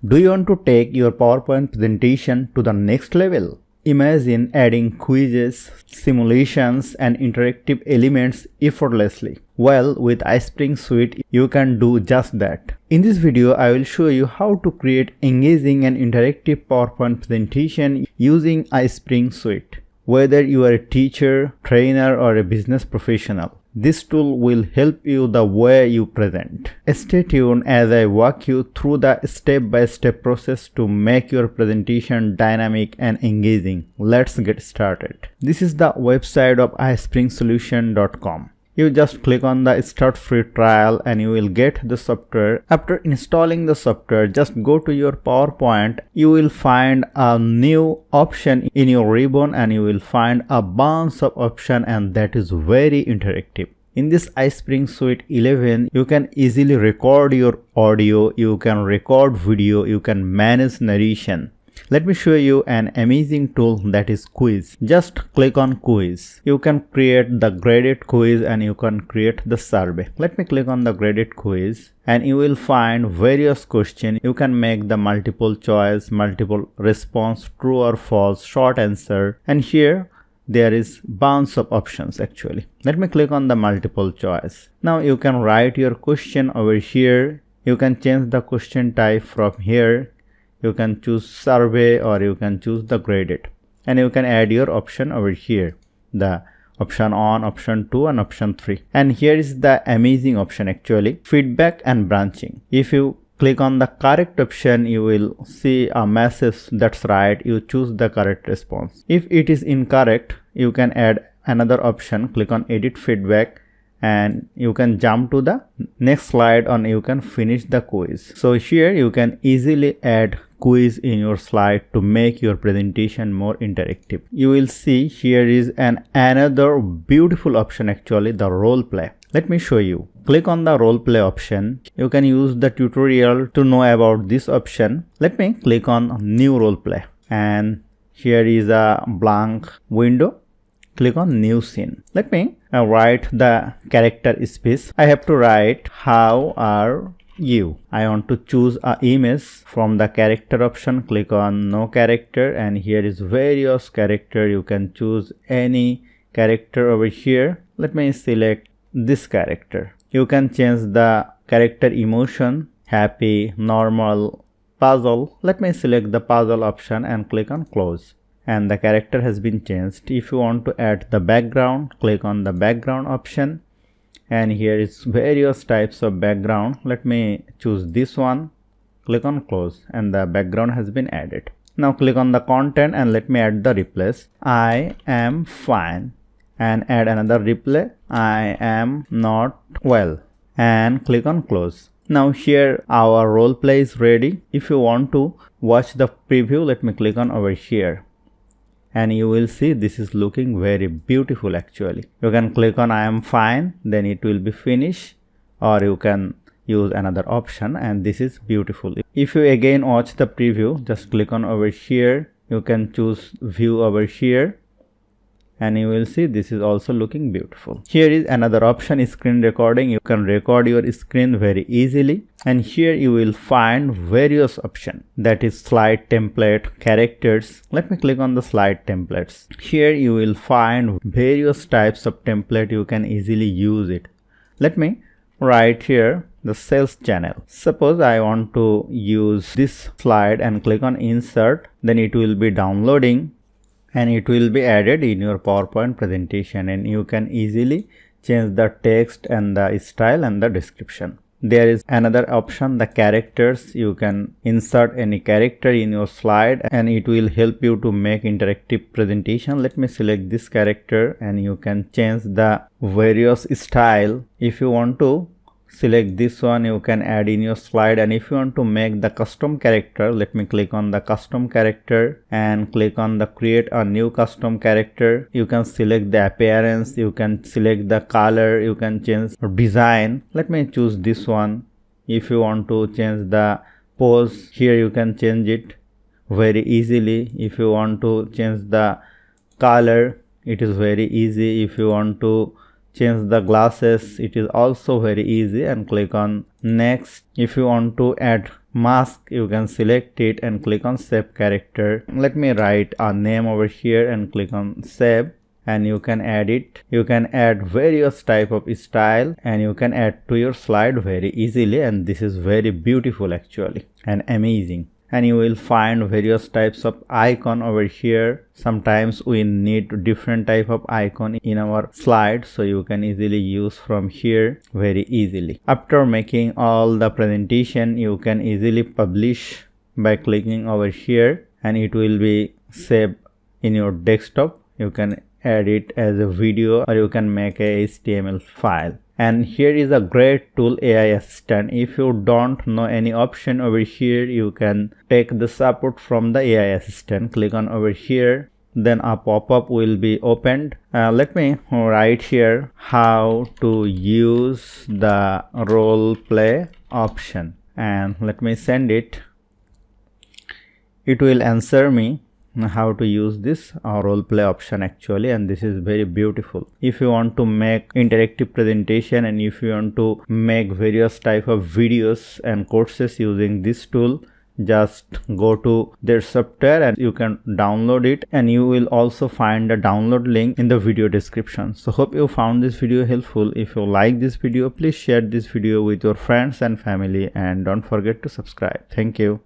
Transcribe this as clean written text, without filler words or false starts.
Do you want to take your PowerPoint presentation to the next level? Imagine adding quizzes, simulations, and interactive elements effortlessly. Well, with iSpring Suite, you can do just that. In this video, I will show you how to create engaging and interactive PowerPoint presentation using iSpring Suite. Whether you are a teacher, trainer, or a business professional, this tool will help you the way you present. Stay tuned as I walk you through the step-by-step process to make your presentation dynamic and engaging. Let's get started. This is the website of iSpringSolution.com. You just click on the Start Free Trial and you will get the software. After installing the software, just go to your PowerPoint. You will find a new option in your ribbon and you will find a bunch of options, and that is very interactive. In this iSpring Suite 11, you can easily record your audio, you can record video, you can manage narration. Let me show you an amazing tool, that is quiz. Just click on quiz. You can create the graded quiz and you can create the survey. Let me click on the graded quiz and you will find various questions. You can make the multiple choice, multiple response, true or false, short answer, and here there is bunch of options actually. Let me click on the multiple choice. Now you can write your question over here. You can change the question type from here. You can choose survey or you can choose the graded, and you can add your option over here, the option 1, option 2 and option 3. And here is the amazing option actually, feedback and branching. If you click on the correct option, you will see a message that's right, you choose the correct response. If it is incorrect, you can add another option, click on edit feedback, and you can jump to the next slide and you can finish the quiz. So here you can easily add quiz in your slide to make your presentation more interactive. You will see here is another beautiful option actually, the role play. Let me show you. Click on the role play option. You can use the tutorial to know about this option. Let me click on new role play, and here is a blank window. Click on new scene. Let me write the character speech. I have to write how are you. I want to choose an image from the character option. Click on no character, and here is various character. You can choose any character over here. Let me select this character. You can change the character emotion, happy, normal, puzzle. Let me select the puzzle option and click on close, and the character has been changed. If you want to add the background, click on the background option, and here is various types of background. Let me choose this one, click on close, and the background has been added. Now click on the content and let me add the replace. I am fine, and add another replay. I am not well, and click on close. Now here our role play is ready. If you want to watch the preview, let me click on over here, and you will see this is looking very beautiful actually. You can click on I am fine, then it will be finished, or you can use another option, and this is beautiful. If you again watch the preview, just click on over here. You can choose view over here, and you will see this is also looking beautiful. Here is another option, screen recording. You can record your screen very easily, and here you will find various options, that is slide template, characters. Let me click on the slide templates. Here you will find various types of template. You can easily use it. Let me write here the sales channel. Suppose I want to use this slide and click on insert, then it will be downloading and it will be added in your PowerPoint presentation, and you can easily change the text and the style and the description. There is another option, the characters. You can insert any character in your slide and it will help you to make interactive presentation. Let me select this character, and you can change the various style. If you want to select this one, you can add in your slide, and if you want to make the custom character, let me click on the custom character and click on the create a new custom character. You can select the appearance, you can select the color, you can change design. Let me choose this one. If you want to change the pose, here you can change it very easily. If you want to change the color, it is very easy. If you want to change the glasses, it is also very easy, and click on next. If you want to add mask, you can select it and click on save character. Let me write a name over here and click on save, and you can add it. You can add various type of style, and you can add to your slide very easily, and this is very beautiful actually and amazing. And you will find various types of icon over here. Sometimes we need different type of icon in our slide, so you can easily use from here very easily. After making all the presentation, you can easily publish by clicking over here, and it will be saved in your desktop. You can add it as a video, or you can make a HTML file. And here is a great tool, AI assistant. If you don't know any option over here, you can take the support from the AI assistant. Click on over here, then a pop-up will be opened. Let me write here how to use the role play option, and let me send it. It will answer me how to use this role play option actually, and this is very beautiful. If you want to make interactive presentation, and if you want to make various type of videos and courses using this tool, just go to their software and you can download it, and you will also find the download link in the video description. So hope you found this video helpful. If you like this video, please share this video with your friends and family, and don't forget to subscribe. Thank you.